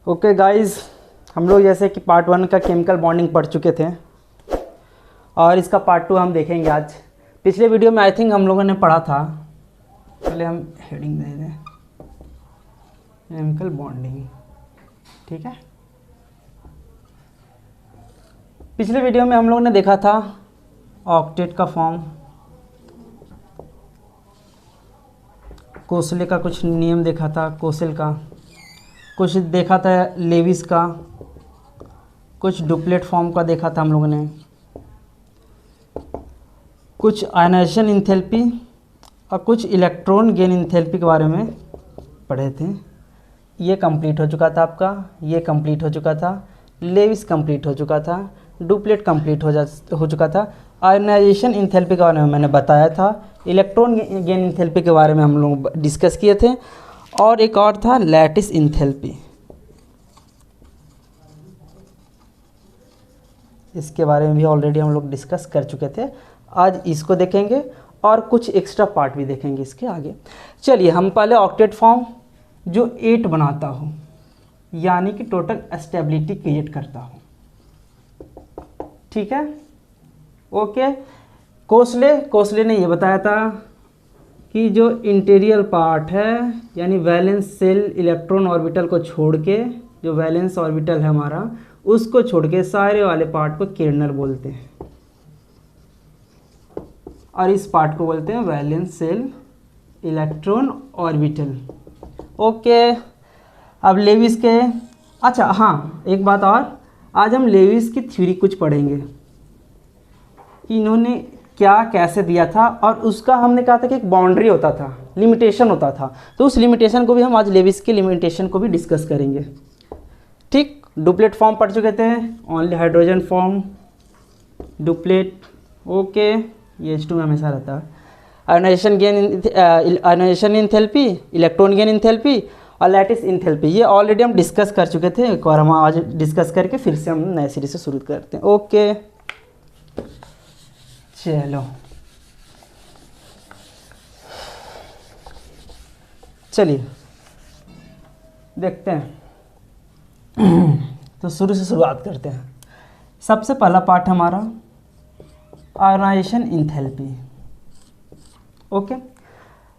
Okay guys, हम लोग जैसे कि पार्ट 1 का केमिकल बॉन्डिंग पढ़ चुके थे और इसका पार्ट 2 हम देखेंगे आज। पिछले वीडियो में आई थिंक हम लोगों ने पढ़ा था, पहले हम हेडिंग दे दें, केमिकल बॉन्डिंग। ठीक है, पिछले वीडियो में हम लोगों ने देखा था ऑक्टेट का फॉर्म, कोसले का कुछ नियम देखा था, कोसेल का कुछ देखा था, लेविस का कुछ डुप्लेट फॉर्म का देखा था हम लोगों ने, कुछ आयनाइजेशन इंथैल्पी और कुछ इलेक्ट्रॉन गेन इंथैल्पी के बारे में पढ़े थे। ये कंप्लीट हो चुका था आपका, ये कंप्लीट हो चुका था, लेविस कंप्लीट हो चुका था, डुप्लेट कंप्लीट हो चुका था। आयनाइजेशन इंथैल्पी के बारे में मैंने बताया था, इलेक्ट्रॉन गेन इंथैल्पी के बारे में हम लोग डिस्कस किए थे, और एक और था लैटिस इंथैल्पी। इसके बारे में भी ऑलरेडी हम लोग डिस्कस कर चुके थे। आज इसको देखेंगे और कुछ एक्स्ट्रा पार्ट भी देखेंगे इसके आगे। चलिए, हम पहले ऑक्टेट फॉर्म जो 8 बनाता हो, यानी कि टोटल स्टेबिलिटी क्रिएट करता हो। ठीक है, ओके। कोसले ने ये बताया था कि जो इंटीरियर पार्ट है, यानी वैलेंस सेल इलेक्ट्रॉन ऑर्बिटल को छोड़ के, जो वैलेंस ऑर्बिटल है हमारा, उसको छोड़ के सारे वाले पार्ट को किरणर बोलते हैं, और इस पार्ट को बोलते हैं valence shell electron orbital. Okay, अब लेविस के, अच्छा हाँ, एक बात और, आज हम लेविस की थ्योरी कुछ पढ़ेंगे कि इन्होंने क्या कैसे दिया था, और उसका हमने कहा था कि एक बाउंड्री होता था, लिमिटेशन होता था, तो उस लिमिटेशन को भी हम आज लेविस के लिमिटेशन को भी डिस्कस करेंगे। ठीक, डुप्लेट फॉर्म पढ़ चुके थे, only hydrogen form, duplet. Okay, ये H2 में हमेशा रहता है। Ionisation enthalpy, electron gain enthalpy और लैटिस इंथैल्पी, ये ऑलरेडी हम डिस्कस कर चुके थे। एक बार हम आज डिस्कस करके फिर से हम नए सीरीज से शुरू करते हैं। ओके, चलो चलिए देखते हैं। तो शुरू से शुरुआत करते हैं। सबसे पहला पार्ट हमारा ionisation enthalpy. Okay,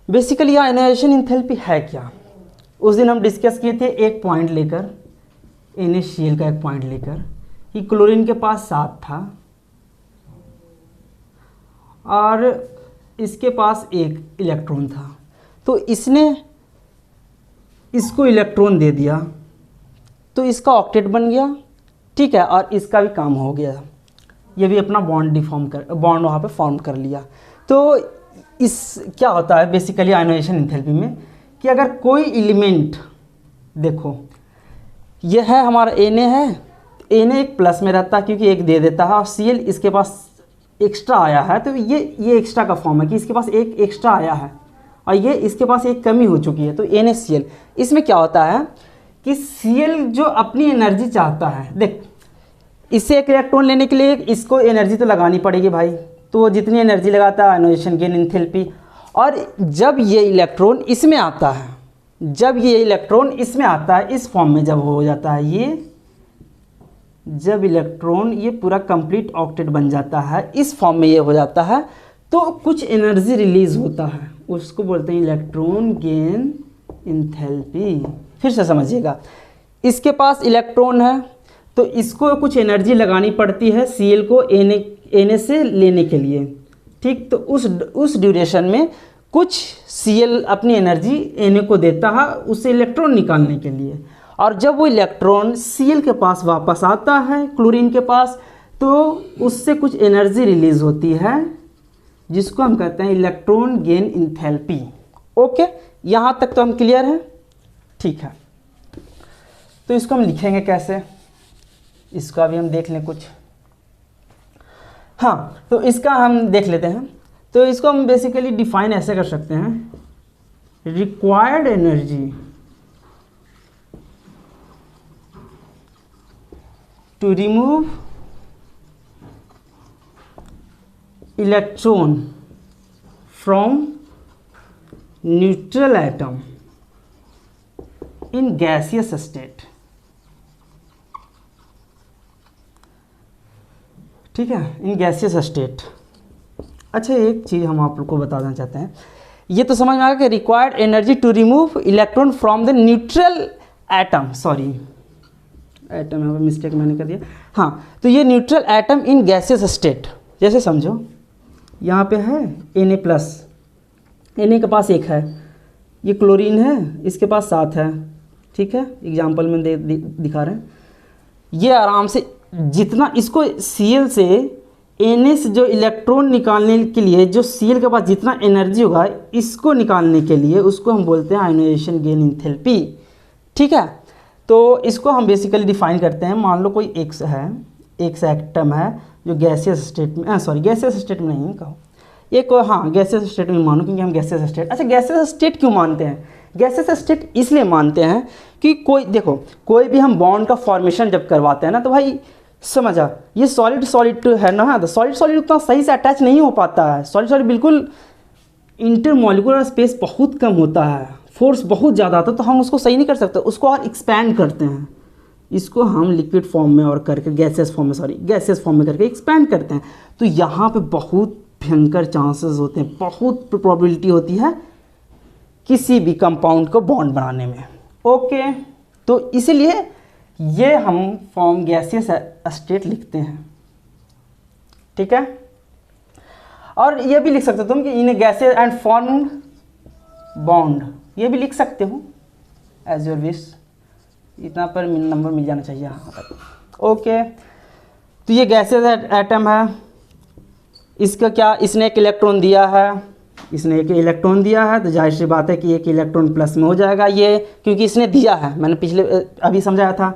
basically ionisation enthalpy है क्या, उस दिन हम डिस्कस किए थे एक पॉइंट लेकर, NaCl का एक पॉइंट लेकर, कि क्लोरीन के पास 7 था और इसके पास 1 इलेक्ट्रॉन था, तो इसने इसको इलेक्ट्रॉन दे दिया, तो इसका ऑक्टेट बन गया। ठीक है, और इसका भी काम हो गया, ये भी अपना बॉन्ड बॉन्ड वहाँ पे फॉर्म कर लिया। तो इस क्या होता है बेसिकली आयनाइजेशन इंथैल्पी में, कि अगर कोई एलिमेंट, देखो ये है हमारा Na है, Na एक प्लस में रहता है क्योंकि एक दे देता है, और Cl इसके पास एक्स्ट्रा आया है, तो ये एक्स्ट्रा का फॉर्म है कि इसके पास एक एक्स्ट्रा आया है और ये इसके पास एक कमी हो चुकी है, तो NaCl। इसमें क्या होता है कि Cl जो अपनी एनर्जी चाहता है, देख इससे एक इलेक्ट्रॉन लेने के लिए इसको एनर्जी तो लगानी पड़ेगी भाई, तो वो जितनी एनर्जी लगाता है आयनाइजेशन गेन इंथैल्पी। और जब ये इलेक्ट्रॉन इसमें आता है, इस फॉर्म में जब हो जाता है जब इलेक्ट्रॉन ये पूरा कंप्लीट ऑक्टेट बन जाता है, इस फॉर्म में ये हो जाता है, तो कुछ एनर्जी रिलीज होता है, उसको बोलते हैं इलेक्ट्रॉन गेन इंथैल्पी। फिर से समझिएगा, इसके पास इलेक्ट्रॉन है तो इसको कुछ एनर्जी लगानी पड़ती है Cl को Na से लेने के लिए। ठीक, तो उस ड्यूरेशन में कुछ Cl अपनी एनर्जी Na को देता है उससे इलेक्ट्रॉन निकालने के लिए, और जब वो इलेक्ट्रॉन Cl के पास वापस आता है क्लोरीन के पास, तो उससे कुछ एनर्जी रिलीज होती है जिसको हम कहते हैं इलेक्ट्रॉन गेन इंथैल्पी। ओके, यहाँ तक तो हम क्लियर हैं। ठीक है, तो इसको हम लिखेंगे कैसे, इसका भी हम देख लें कुछ। हाँ, तो इसका हम देख लेते हैं। तो इसको हम बेसिकली डिफाइन ऐसे कर सकते हैं, required energy to remove electron from neutral atom in gaseous state ठीक है, इन गैसियस स्टेट। अच्छा, एक चीज़ हम आप लोग को बताना चाहते हैं, ये तो समझ में आ गया कि required energy to remove electron from the neutral atom, sorry atom यहाँ पे मिस्टेक मैंने कर दिया। हाँ, तो ये neutral atom in gaseous state, जैसे समझो यहाँ पे है Na+, Na के पास 1 है, ये क्लोरीन है, इसके पास 7 है, ठीक है, एग्जाम्पल में दिखा रहे हैं। ये आराम से जितना इसको Cl से Na से जो इलेक्ट्रॉन निकालने के लिए जो Cl के पास जितना एनर्जी होगा, इसको निकालने के लिए उसको हम बोलते हैं आयोनाइजेशन गेन एंथैल्पी, ठीक है। तो इसको हम बेसिकली डिफाइन करते हैं। मान लो कोई X है, X एटम है जो गैसियस स्टेट में, सॉरी गैसियस स्टेट में नहीं कहो, एक हाँ गैसियस स्टेट में मानो, क्योंकि हम गैसियस स्टेट, अच्छा गैसियस स्टेट क्यों मानते हैं? गैसियस स्टेट इसलिए मानते हैं कि कोई देखो, कोई भी हम बॉन्ड का फॉर्मेशन जब करवाते हैं ना, तो भाई समझा, ये सॉलिड सॉलिड है ना, तो सॉलिड सॉलिड उतना सही से अटैच नहीं हो पाता है, सॉलिड सॉलिड बिल्कुल इंटरमॉलिक्यूलर स्पेस बहुत कम होता है, फोर्स बहुत ज़्यादा आता है, तो हम उसको सही नहीं कर सकते, उसको और एक्सपैंड करते हैं, इसको हम लिक्विड फॉर्म में और करके गैसियस फॉर्म में, सॉरी गैसियस फॉर्म में करके एक्सपैंड करते हैं। तो यहाँ पे बहुत भयंकर चांसेस होते हैं, बहुत प्रोबेबिलिटी होती है किसी भी कंपाउंड को बॉन्ड बनाने में। ओके, तो इसलिए ये हम फॉर्म गैसियस स्टेट लिखते हैं, ठीक है। और ये भी लिख सकते हो तुम कि in gaseous and form bond, ये भी लिख सकते हो एज योर विश, इतना पर नंबर मिल जाना चाहिए यहाँ तक। ओके, तो ये गैसियस एटम है, इसका क्या, इसने एक इलेक्ट्रॉन दिया है, इसने एक इलेक्ट्रॉन दिया है, तो जाहिर सी बात है कि एक इलेक्ट्रॉन प्लस में हो जाएगा ये, क्योंकि इसने दिया है, मैंने पिछले अभी समझाया था।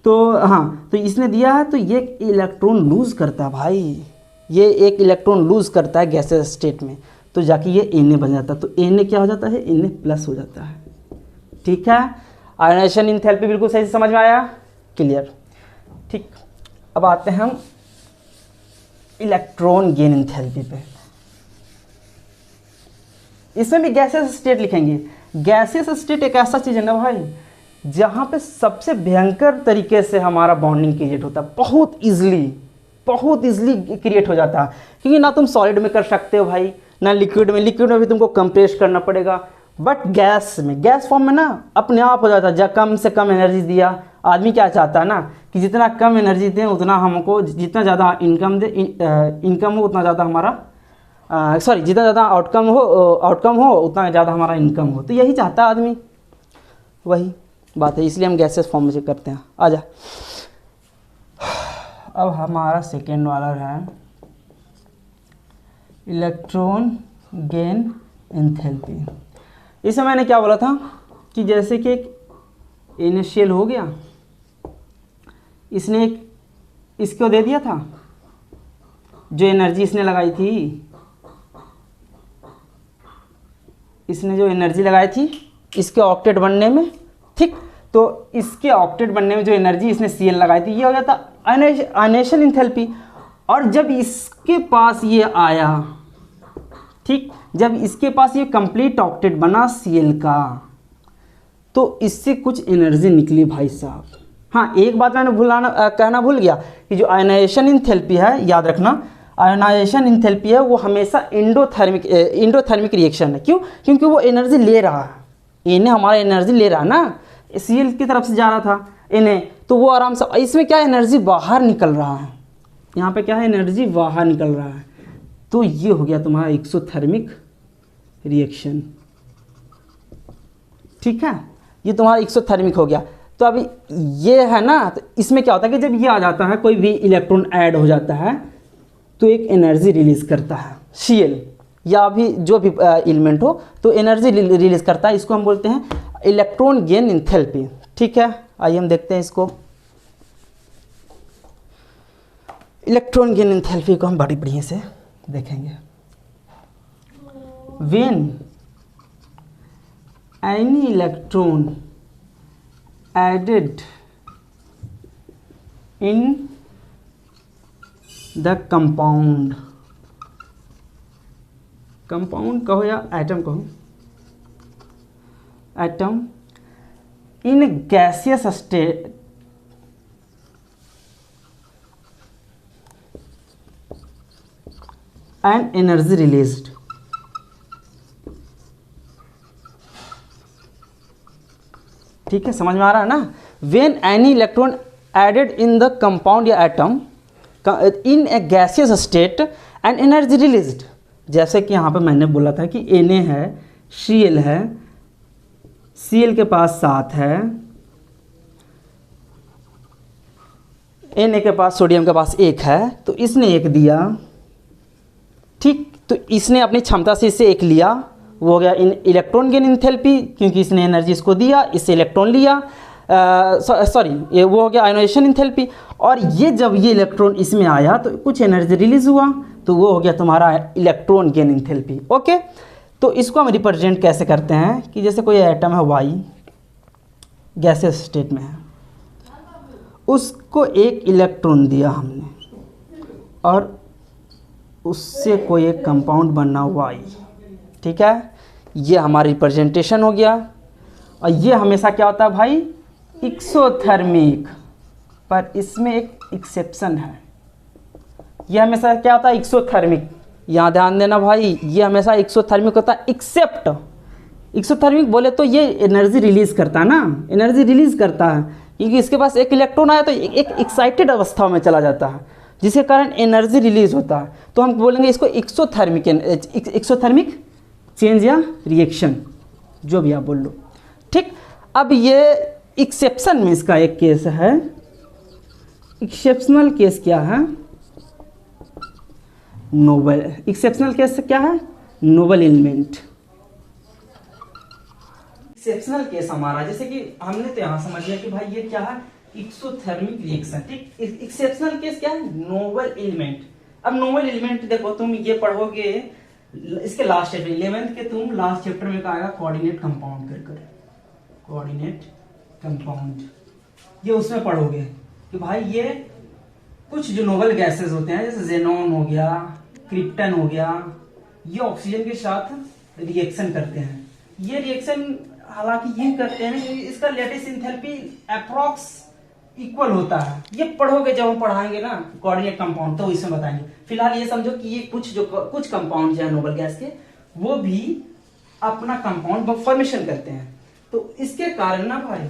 तो हाँ, तो इसने दिया है, तो ये इलेक्ट्रॉन लूज़ करता है भाई, ये एक इलेक्ट्रॉन लूज़ करता है गैसियस स्टेट में, तो जाके ये Na बन जाता है, तो Na क्या हो जाता है, Na+ हो जाता है, ठीक है। आयोनाइजेशन एंथैल्पी बिल्कुल सही से समझ में आया, क्लियर, ठीक। अब आते हैं हम इलेक्ट्रॉन गेन एंथैल्पी पे, इसमें भी गैसियस स्टेट लिखेंगे। गैसियस स्टेट एक ऐसा चीज़ है ना भाई, जहाँ पे सबसे भयंकर तरीके से हमारा बॉन्डिंग क्रिएट होता है, बहुत इजली क्रिएट हो जाता है, क्योंकि ना तुम सॉलिड में कर सकते हो भाई, ना लिक्विड में, लिक्विड में भी तुमको कंप्रेस करना पड़ेगा, बट गैस में, गैस फॉर्म में ना अपने आप हो जाता है। जब कम से कम एनर्जी दिया, आदमी क्या चाहता है ना कि जितना कम एनर्जी दें उतना हमको, जितना ज़्यादा इनकम दे, इनकम हो उतना ज़्यादा हमारा, सॉरी जितना ज़्यादा आउटकम हो उतना ज़्यादा हमारा इनकम हो, तो यही चाहता है आदमी, वही बात है, इसलिए हम गैसेस फॉर्म में से करते हैं। आजा, अब हमारा सेकेंड वाला है इलेक्ट्रॉन गेन एंथैल्पी। इसमें मैंने क्या बोला था कि जैसे कि एक इनिशियल हो गया, इसने एक इसको दे दिया था, जो एनर्जी इसने लगाई थी, इसने जो एनर्जी लगाई थी इसके ऑक्टेट बनने में, ठीक, तो इसके ऑक्टेट बनने में जो एनर्जी इसने Cl लगाई थी, ये हो जाता आयोनाइजेशन एंथैल्पी। और जब इसके पास ये आया, ठीक, जब इसके पास ये कंप्लीट ऑक्टेट बना Cl का, तो इससे कुछ एनर्जी निकली भाई साहब। हाँ, एक बात मैंने कहना भूल गया कि जो आयोनाइजेशन एंथैल्पी है, याद रखना, आयोनाइजेशन एंथैल्पी है वो हमेशा इंडोथर्मिक रिएक्शन है। क्यों? क्योंकि वो एनर्जी ले रहा है, इन्हें हमारा एनर्जी ले रहा है ना, Cl की तरफ से जा रहा था इन्हें, तो वो आराम से, इसमें क्या एनर्जी बाहर निकल रहा है, यहाँ पे क्या है, एनर्जी बाहर निकल रहा है, तो ये हो गया तुम्हारा एक्सोथर्मिक रिएक्शन, ठीक है, ये तुम्हारा एक्सोथर्मिक हो गया। तो अभी ये है ना, तो इसमें क्या होता है कि जब ये आ जाता है, कोई भी इलेक्ट्रॉन ऐड हो जाता है, तो एक एनर्जी रिलीज करता है Cl, या भी जो भी एलिमेंट हो, तो एनर्जी रिलीज करता है, इसको हम बोलते हैं इलेक्ट्रॉन गेन एंथैल्पी, ठीक है। आइए हम देखते हैं इसको, इलेक्ट्रॉन गेन एंथैल्पी को हम बड़ी बढ़िया से देखेंगे। When any electron added in the compound, compound कहो या एटम कहो, atom in gaseous state, and energy released. ठीक है, समझ में आ रहा है ना। When any electron added in the compound या atom in a gaseous state and energy released, जैसे कि यहाँ पे मैंने बोला था कि Na है, Cl है, Cl के पास 7 है, Na के पास, सोडियम के पास 1 है, तो इसने 1 दिया। ठीक, तो इसने अपनी क्षमता से इससे 1 लिया, वो हो गया इलेक्ट्रॉन गेन इंथैल्पी, क्योंकि इसने एनर्जी इसको दिया, इससे इलेक्ट्रॉन लिया, सॉरी ये वो हो गया आयोनाइजेशन इंथैल्पी। और ये जब ये इलेक्ट्रॉन इसमें आया तो कुछ एनर्जी रिलीज हुआ, तो वो हो गया तुम्हारा इलेक्ट्रॉन गेन इंथैल्पी। ओके, तो इसको हम रिप्रेजेंट कैसे करते हैं कि जैसे कोई एटम है Y, गैसियस स्टेट में है, उसको 1 इलेक्ट्रॉन दिया हमने और उससे कोई एक कंपाउंड बनना Y। ठीक है, ये हमारी रिप्रेजेंटेशन हो गया। और ये हमेशा क्या होता है भाई, एक्सोथर्मिक, पर इसमें एक एक्सेप्शन है। ये हमेशा क्या होता है, एक्सोथर्मिक, यहाँ ध्यान देना भाई, ये हमेशा एक्सोथर्मिक होता है, एक्सेप्ट एक्सोथर्मिक बोले तो ये एनर्जी रिलीज करता है ना, एनर्जी रिलीज करता है, क्योंकि इसके पास 1 इलेक्ट्रॉन आया तो एक एक्साइटेड अवस्था में चला जाता है, जिसके कारण एनर्जी रिलीज होता है। तो हम बोलेंगे इसको एक्सोथर्मिक, एक्सोथर्मिक चेंज या रिएक्शन, जो भी आप बोल लो। ठीक, अब ये एक्सेप्शन में इसका एक केस है। एक्सेप्शनल केस क्या है, नोबल। एक्सेप्शनल केस क्या है, नोबल एलिमेंट। एक्सेप्शनल केस हमारा, जैसे कि हमने तो यहां समझ लिया कि भाई ये क्या है, एक्सोथर्मिक रिएक्शन। ठीक, एक्सेप्शनल केस क्या है, नोबल एलिमेंट। अब नोबल एलिमेंट देखो, तुम ये पढ़ोगे इसके लास्ट चैप्टर 11th के, तुम लास्ट चैप्टर में आएगा कोऑर्डिनेट कंपाउंड कर कोऑर्डिनेट कंपाउंड, ये उसमें पढ़ोगे कि भाई ये कुछ जो नोबल गैसेस होते हैं, जैसे जेनॉन हो गया, क्रिप्टन हो गया, ये ऑक्सीजन के साथ रिएक्शन करते हैं। ये रिएक्शन हालांकि ये करते हैं कि इसका लेटिस एंथैल्पी अप्रॉक्स इक्वल होता है। ये पढ़ोगे जब हम पढ़ाएंगे ना कोऑर्डिनेट कंपाउंड, तो इसमें बताएंगे। फिलहाल ये समझो कि ये कुछ कंपाउंड जो है नोबल गैस के, वो भी अपना कंपाउंड फॉर्मेशन करते हैं। तो इसके कारण ना भाई,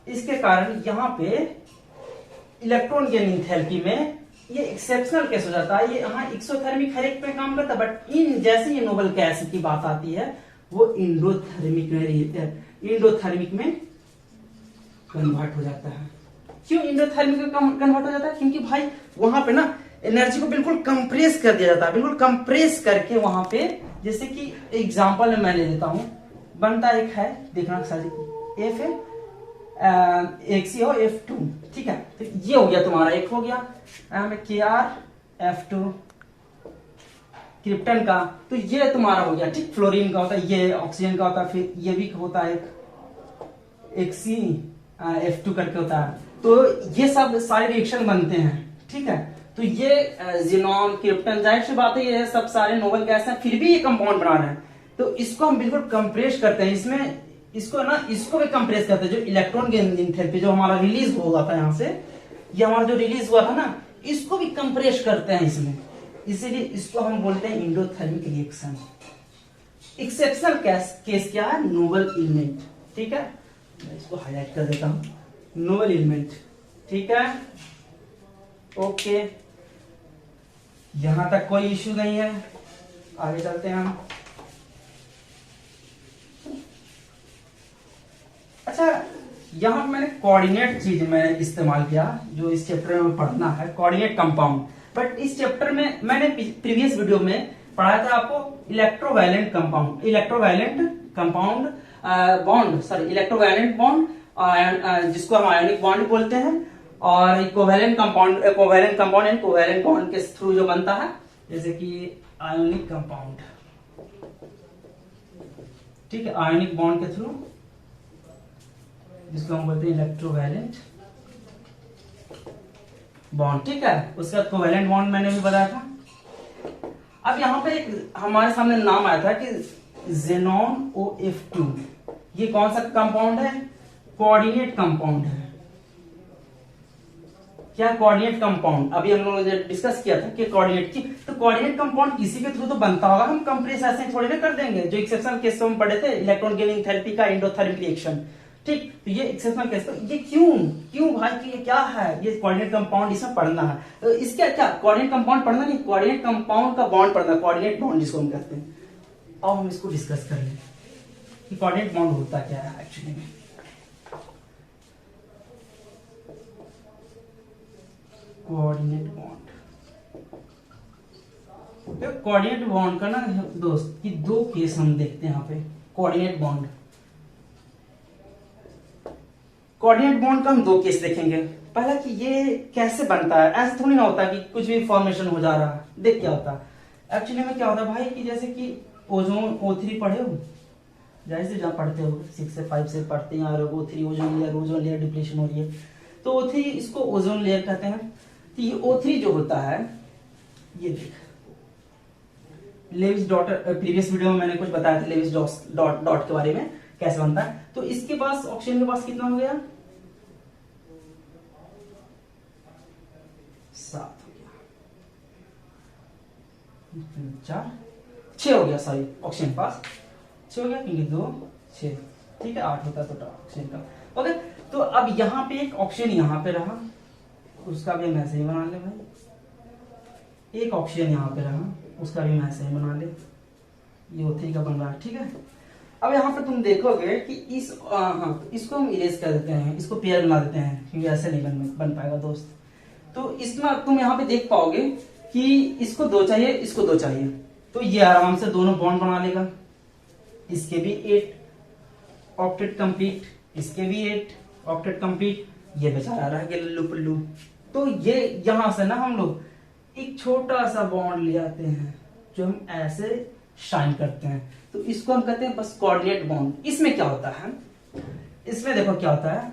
इसके कारण यहाँ पे इलेक्ट्रॉन गेन इंथैल्पी में ये एक्सेप्शनल केस हो जाता है। ये यहाँ एक्सोथर्मिक हर एक पे काम करता है, बट इन जैसे ये नोबल गैस की बात आती है, वो इंडोथर्मिक में कन्वर्ट हो जाता है। क्यों इंडोथर्मिक में कन्वर्ट हो जाता है, क्योंकि भाई वहां पे ना एनर्जी को बिल्कुल कंप्रेस कर दिया जाता है, बिल्कुल कंप्रेस करके वहां पे, जैसे कि एग्जांपल मैं ले लेता हूं, बनता एक है, देखना सारी एफ है, एक सी हो F2। ठीक है, तो ये हो गया तुम्हारा, एक हो गया KrF2 क्रिप्टन का, तो ये तुम्हारा हो गया। ठीक, फ्लोरीन का होता है, ये ऑक्सीजन का होता है, फिर ये भी होता है एक CF2 करके होता है। तो ये सब सारे रिएक्शन बनते हैं। ठीक है, तो ये जिनॉन, क्रिप्टन, जाहिर सी बात है ये सब सारे नोबल गैस हैं, फिर भी ये कंपाउंड बना रहे हैं। तो इसको हम बिल्कुल कंप्रेस करते हैं, इसमें इसको ना, इसको भी कंप्रेस करते हैं। जो इलेक्ट्रॉन गेन इंथैल्पी जो हमारा रिलीज हुआ था यहाँ से, ये हमारा जो रिलीज हुआ था ना, इसको भी कंप्रेस करते हैं इसमें, इसीलिए इसको हम बोलते हैं इंडोथर्मिक रिएक्शन। एक्सेप्शनल केस क्या है, नोबल एलिमेंट। ठीक है, मैं इसको हाईलाइट कर देता हूं, नोबल एलिमेंट। ठीक है, ओके, यहां तक कोई इश्यू नहीं है, आगे चलते हैं हम। अच्छा, यहां मैंने कोऑर्डिनेट चीज में इस्तेमाल किया, जो इस चैप्टर में पढ़ना है, कोऑर्डिनेट कंपाउंड। बट इस चैप्टर में मैंने प्रीवियस वीडियो में पढ़ाया था आपको electrovalent compound, bond, sorry electrovalent bond, जिसको हम आयोनिक बॉन्ड बोलते हैं, और covalent compound and covalent bond के थ्रू जो बनता है, जैसे कि आयोनिक कंपाउंड। ठीक है, आयोनिक बॉन्ड के थ्रू, जिसको हम बोलते हैं इलेक्ट्रोवैलेंट बॉन्ड। ठीक है, उसके बाद कोवैलेंट बॉन्ड मैंने भी बताया था। अब यहां पे एक हमारे सामने नाम आया था कि जेनॉन OF2, ये कौन सा कंपाउंड है, कोऑर्डिनेट कंपाउंड है। क्या कोऑर्डिनेट कंपाउंड, अभी हम लोगों ने डिस्कस किया था कि कोऑर्डिनेट की, तो कोऑर्डिनेट कंपाउंड किसी के थ्रू तो बनता होगा, हम कंप्रेस ऐसे थोड़ी ना कर देंगे। जो एक्सेप्शनल केस में पढ़े थे इलेक्ट्रॉन गेनिंग थेरेपी का एंडोथर्मिक रिएक्शन, ठीक, तो ये एक्सेप्शनल केस, तो ये क्यों क्यों भाई, कि ये क्या है, ये कोऑर्डिनेट कंपाउंड इसमें पढ़ना है। तो इसका क्या कोऑर्डिनेट कंपाउंड पढ़ना नहीं, कोऑर्डिनेट कंपाउंड का बॉन्ड पढ़ना, कोऑर्डिनेट बॉन्ड जिसको हम कहते हैं। अब हम इसको डिस्कस कर लें कि कोऑर्डिनेट बॉन्ड होता क्या है एक्चुअली में। कोऑर्डिनेट बॉन्ड, तो कोऑर्डिनेट बॉन्ड का ना दोस्त कि दो केस हम देखते हैं यहाँ पे। कोऑर्डिनेट बॉन्ड, कोऑर्डिनेट बॉन्ड का हम दो केस देखेंगे। पहला कि ये कैसे बनता है, ऐसा थोड़ी ना होता कि कुछ भी फॉर्मेशन हो जा रहा है। देख क्या होता है एक्चुअली में, क्या होता है भाई कि जैसे कि ओजोन O3 पढ़े हो, जैसे जहाँ पढ़ते हो 6 से 5 से पढ़ते हैं, और O3 ओजोन लेयर डिप्लीशन हो रही है, तो O3 इसको ओजोन लेयर कहते हैं। तो ये O3 जो होता है, ये देख लेविस डॉट, प्रीवियस वीडियो में मैंने कुछ बताया था लेविस डॉट के बारे में कैसे बनता है। तो इसके पास ऑक्सीजन के पास कितना हो गया, 7 हो गया, 4 6 हो गया, सॉरी ऑक्सीजन के पास 6 हो गया, क्योंकि 2 6, ठीक है 8 होता है टोटल ऑक्सीजन का। ओके, तो अब यहाँ पे एक ऑक्सीजन यहाँ पे रहा, उसका भी हम ऐसे ही बना ले भाई। एक ऑक्सीजन यहाँ पे रहा, उसका भी हम ऐसे ही बना ले, ये O3 का बन रहा है, ठीक है। अब यहाँ पे तुम देखोगे कि इसको हम इरेज कर देते हैं, इसको पेयर बना देते हैं, क्योंकि ऐसे नहीं बन पाएगा दोस्त। तो इसमें तुम यहाँ पे देख पाओगे कि इसको 2 चाहिए, इसको 2 चाहिए, तो ये आराम से दोनों बॉन्ड बना लेगा। इसके भी 8 ऑक्टेट कंप्लीट, इसके भी 8 ऑक्टेट कंप्लीट, ये बेचारा रह गया लल्लू पल्लू। तो ये यहां से ना हम लोग एक छोटा सा बॉन्ड ले आते हैं, जो हम ऐसे शाइन करते हैं, तो इसको हम कहते हैं बस कोऑर्डिनेट बॉन्ड। इसमें क्या होता है, इसमें देखो क्या होता है,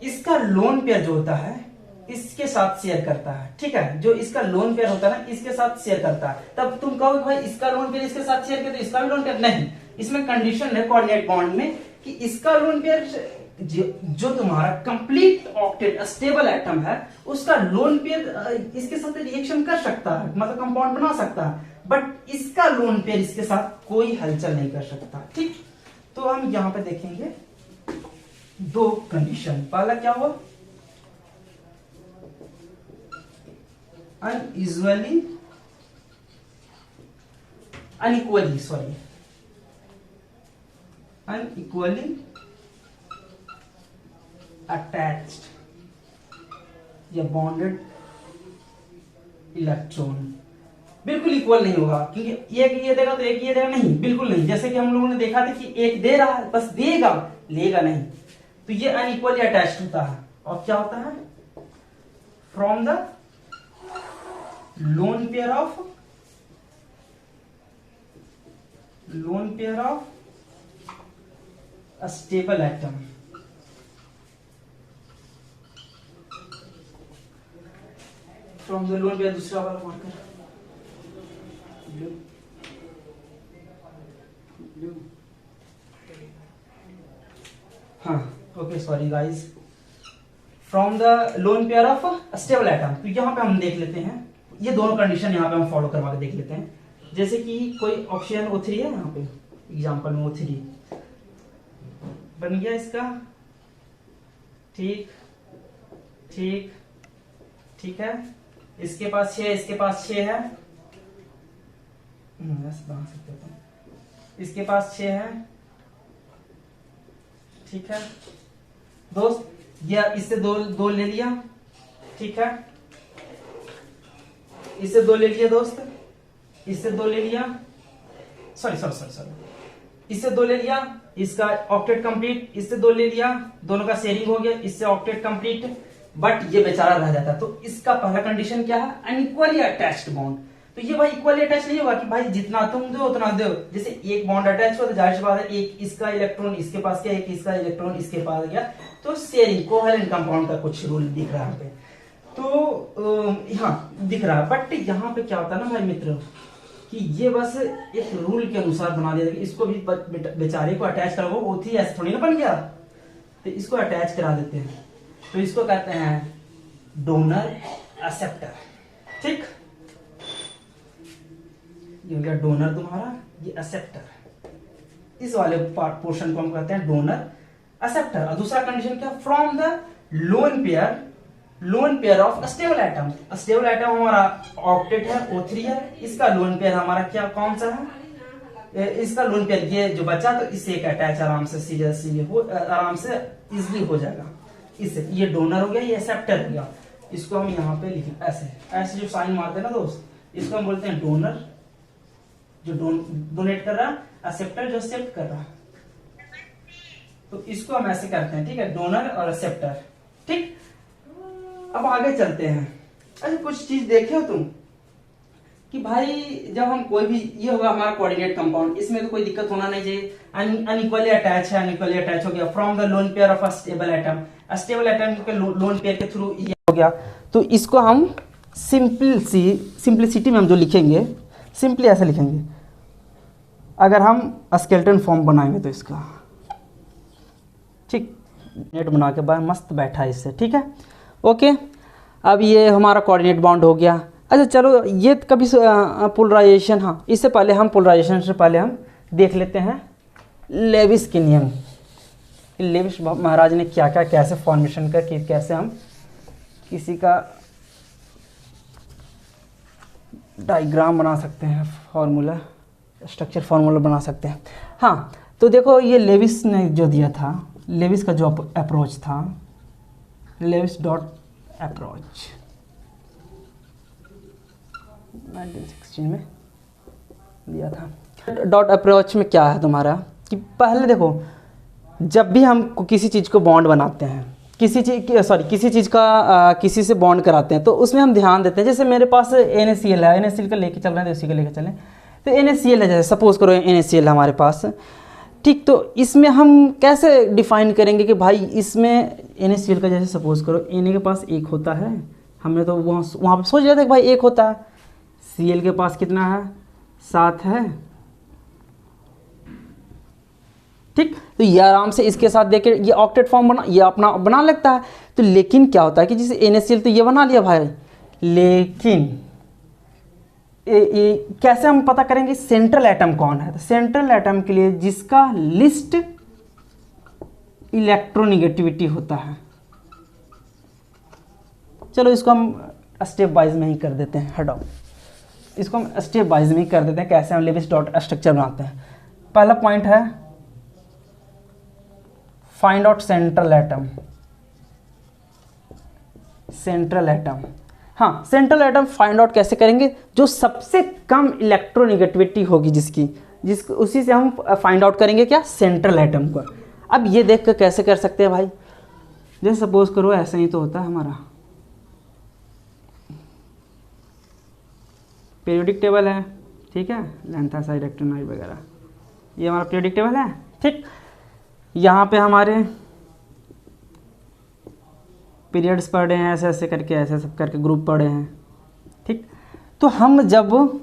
इसका लोन पेयर जो होता है इसके साथ शेयर करता है, ठीक है। जो इसका लोन पेयर होता है ना, इसके साथ शेयर करता है। तब तुम कहोगे भाई इसका लोन पेयर इसके साथ शेयर करते, इसका भी लोन पेयर नहीं। इसमें कंडीशन है कोऑर्डिनेट बॉन्ड में कि इसका लोन पेयर जो तुम्हारा कंप्लीट ऑक्टेट स्टेबल एटम है, उसका लोन पेयर इसके साथ रिएक्शन कर सकता है, मतलब कंपाउंड बना सकता है, बट इसका लोन पेयर इसके साथ कोई हलचल नहीं कर सकता, ठीक। तो हम यहां पे देखेंगे 2 कंडीशन। पहला क्या हुआ, अनइक्वली अटैच्ड या बॉन्डेड इलेक्ट्रॉन। बिल्कुल इक्वल नहीं होगा, क्योंकि एक ये देगा तो एक ये देगा, नहीं, बिल्कुल नहीं। जैसे कि हम लोगों ने देखा था कि एक दे रहा है, बस देगा, लेगा नहीं, तो ये अनइक्वली अटैच्ड होता है। और क्या होता है, from the lone pair of a stable atom, from the lone pair, दूसरा वाला मार्कर ब्लू, हाँ okay sorry guys, from the lone pair of stable atom. तो यहाँ पे हम देख लेते हैं, ये दोनों कंडीशन यहाँ पे हम फॉलो करवा के देख लेते हैं। जैसे कि कोई ऑक्सीजन O3 है, यहाँ पे एग्जांपल में O3 बन गया इसका, ठीक ठीक ठीक है। इसके पास 6, इसके पास 6 है, बना सकते हैं, इसके पास 6 है, ठीक है दोस्त। ये इससे दो ले लिया, ठीक है, इससे 2 ले लिया दोस्त, इससे 2 ले लिया, सॉरी इससे 2 ले लिया, इसका ऑक्टेट कंप्लीट, इससे 2 ले लिया, दोनों का शेयरिंग हो गया, इससे ऑक्टेट कंप्लीट, बट ये बेचारा रह जाता है। तो इसका पहला कंडीशन क्या है, अनइक्वली अटैच्ड बॉन्ड। तो ये भाई इक्वली अटैच नहीं होगा कि भाई जितना तुम दो उतना दो। जैसे एक बॉन्ड अटैच हुआ तो जाहिर सी बात है एक इसका इलेक्ट्रॉन इसके पास गया, एक इसका इलेक्ट्रॉन इसके पास गया, तो शेयरिंग कोवैलेंट कंपाउंड का कुछ रूल दिख रहा है यहाँ पे, तो यहाँ दिख रहा है। बट यहाँ पे क्या होता है ना भाई मित्र, कि ये बस एक रूल के अनुसार बना दिया, इसको भी बेचारे को अटैच करो, O3 ऐसे थोड़ी ना बन गया, तो इसको अटैच करा देते हैं। तो इसको कहते हैं डोनर एक्सेप्टर। ठीक, ये हो गया डोनर तुम्हारा, ये एक्सेप्टर। इस वाले पोर्शन को हम कहते हैं डोनर एक्सेप्टर। और दूसरा कंडीशन क्या, from the lone pair of stable atom. Stable atom हमारा ऑक्टेट है, O3 है, इसका लोन पेयर हमारा क्या कौन सा है, इसका लोन पेयर ये जो बचा, तो इससे एक अटैच आराम से सीधे हो, आराम से इजिली हो जाएगा इससे। ये डोनर हो गया, ये एक्सेप्टर हो गया। इसको हम यहाँ पे लिख ऐसे ऐसे जो साइन मारते हैं ना दोस्त, इसको हम बोलते हैं डोनर जो डोनेट कर रहा है, एक्सेप्टर जो एक्सेप्ट कर रहा है। तो इसको हम ऐसे करते हैं, ठीक है, डोनर और एक्सेप्टर। ठीक, अब आगे चलते हैं। अच्छा, कुछ चीज देखे हो तुम कि भाई जब हम कोई भी, ये होगा हमारा कोऑर्डिनेट कंपाउंड, इसमें तो कोई दिक्कत होना नहीं चाहिए, अनइक्वली अटैच है, अनइक्वली अटैच हो गया। From the lone pair of a stable atom, stable atom के लोन पेयर के थ्रू ये हो गया। तो इसको हम सिंपलिसिटी में हम जो लिखेंगे, सिंपली ऐसे लिखेंगे, अगर हम स्केलेटन फॉर्म बनाएंगे तो इसका, ठीक, नेट बना के बाद मस्त बैठा है इससे। ठीक है, ओके। अब ये हमारा कोऑर्डिनेट बॉन्ड हो गया। अच्छा चलो, ये कभी पोलराइजेशन, हाँ, इससे पहले हम पोलराइजेशन से पहले हम देख लेते हैं लेविस के नियम। लेविस महाराज ने क्या क्या कैसे फॉर्मेशन का, कैसे हम किसी का डायग्राम बना सकते हैं, फॉर्मूला स्ट्रक्चर फॉर्मूला बना सकते हैं। हाँ, तो देखो ये लेविस ने जो दिया था, लेविस का जो अप्रोच था, लेविस डॉट अप्रोच 1916 में दिया था। डॉट अप्रोच में क्या है तुम्हारा कि पहले देखो, जब भी हम किसी चीज़ को बॉन्ड बनाते हैं, किसी चीज़ का किसी से बॉन्ड कराते हैं, तो उसमें हम ध्यान देते हैं। जैसे मेरे पास NaCl है, NaCl का लेके चल रहे हैं तो उसी का लेके चलें। तो NaCl है, जैसे सपोज करो NaCl हमारे पास, ठीक, तो इसमें हम कैसे डिफाइन करेंगे कि भाई इसमें NaCl का, जैसे सपोज करो Na के पास एक होता है, हमने तो वहाँ पर सोच रहे थे कि भाई एक होता है, Cl के पास कितना है, 7 है। ठीक, तो ये आराम से इसके साथ देखे ये ऑक्टेट फॉर्म बना, ये अपना बना लगता है। तो लेकिन क्या होता है कि जैसे NaCl तो ये बना लिया भाई, लेकिन कैसे हम पता करेंगे सेंट्रल एटम कौन है। तो सेंट्रल एटम के लिए जिसका लिस्ट इलेक्ट्रोनिगेटिविटी होता है, चलो इसको हम स्टेप वाइज में ही कर देते हैं, हटाओ, इसको हम स्टेप वाइज में ही कर देते हैं। कैसे हम लेविस डॉट स्ट्रक्चर बनाते हैं। पहला पॉइंट है find out central atom. Central atom, हाँ, सेंट्रल एटम फाइंड आउट कैसे करेंगे, जो सबसे कम इलेक्ट्रोनिगेटिविटी होगी जिसको उसी से हम फाइंड आउट करेंगे क्या, सेंट्रल एटम को। अब ये देख कर कैसे कर सकते हैं भाई, जैसे सपोज करो ऐसा ही तो होता है हमारा पीरियोडिक टेबल है, ठीक है, लैंथोसाइड, एक्टिनोइड वगैरह, ये हमारा पीरियोडिक टेबल है। ठीक, यहाँ पे हमारे पीरियड्स पढ़े हैं, ऐसे ऐसे करके, ऐसे सब करके ग्रुप पढ़े हैं। ठीक, तो हम जब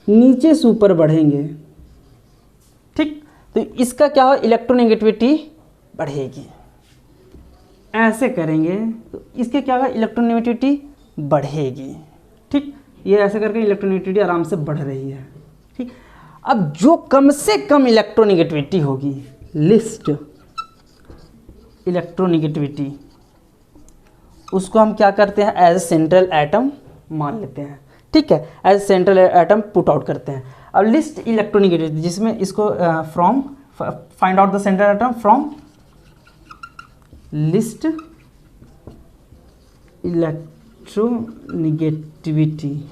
नीचे से ऊपर बढ़ेंगे, ठीक, तो इसका क्या हो, इलेक्ट्रोनेगेटिविटी बढ़ेगी। ऐसे करेंगे तो इसके क्या होगा, इलेक्ट्रोनेगेटिविटी बढ़ेगी। ठीक, ये ऐसे करके इलेक्ट्रोनेगेटिविटी आराम से बढ़ रही है। ठीक, अब जो कम से कम इलेक्ट्रोनेगेटिविटी होगी, लिस्ट इलेक्ट्रोनेगेटिविटी, उसको हम क्या करते हैं, एज सेंट्रल एटम मान लेते हैं। ठीक है, as central atom put out करते हैं। अब लिस्ट इलेक्ट्रोनेगेटिविटी, जिसमें इसको from find out the central atom from list electronegativity.